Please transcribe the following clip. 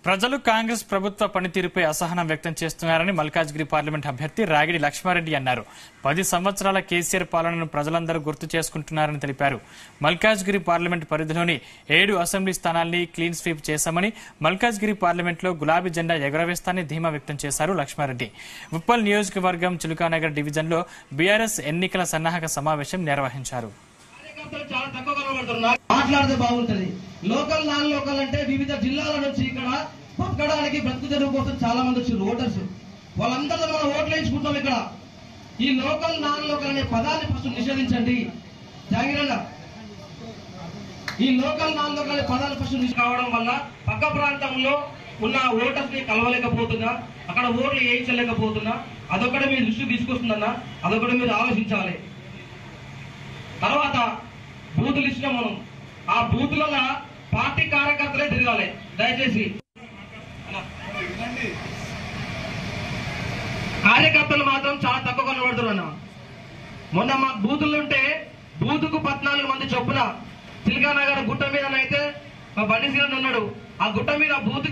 ప్రజలు కాంగ్రెస్ ప్రభుత్వ పనితీరుపై అసహనం వ్యక్తం చేస్తున్నారని మల్కాజ్గిరి పార్లమెంట్ అభ్యర్థి రాగిడి లక్ష్మారెడ్డి అన్నారు. 10 సంవత్సరాల కేసీఆర్ పాలనను ప్రజలందరూ గుర్తు చేసుకుంటున్నారని తెలిపారు. మల్కాజ్గిరి పార్లమెంట్ పరిధిలోని 7 అసెంబ్లీ స్థానాల్ని క్లీన్ స్వీప్ చేశామని, మల్కాజ్గిరి పార్లమెంట్లో గులాబీ జెండా ఎగురవేస్తానని ధీమా వ్యక్తం చేశారు లక్ష్మారెడ్డి. ఉప్పల్ నియోజకవర్గం చిలుకానగర్ డివిజన్లో బీఆర్ఎస్ ఎన్నికల సన్నాహక సమావేశం నిర్వహించారు. మాట్లాడితే బాగుంటది. లోకల్ నాన్ లోకల్ అంటే వివిధ జిల్లాల నుంచి ఇక్కడ బతకడానికి బ్రతుకు తెరువు కోసం చాలా మంది వచ్చారు ఓటర్స్. వాళ్ళందరితో మనం ఓట్లు వేయించుకుంటాం. ఇక్కడ ఈ లోకల్ నాన్ లోకల్ అనే పదాన్ని ఫస్ట్ నిషేధించండి జాగిరన్న. ఈ లోకల్ నాన్ లోకల్ అనే పదాన్ని ఫస్ట్ కావడం వల్ల పక్క ప్రాంతంలో ఉన్న ఓటర్స్ ని కలవలేకపోతున్నా, అక్కడ ఓట్లు వేయించలేకపోతున్నా. అదొకటి మీరు దృష్టి తీసుకొస్తుందన్నా, అదొకటి మీరు ఆలోచించాలి. తర్వాత బూతులు ఇచ్చినాం మనం, ఆ బూతులలో పార్టీ కార్యకర్తలే తిరగాలి దయచేసి. కార్యకర్తలు మాత్రం చాలా తక్కువ కనబడుతున్నారు అన్న. మొన్న మా బూతులు ఉంటే బూతుకు 14 మంది చొప్పున చిలకానగర్ గుట్ట మీద అయితే మా బండి సీరన్ ఉన్నాడు. ఆ గుట్ట మీద బూత్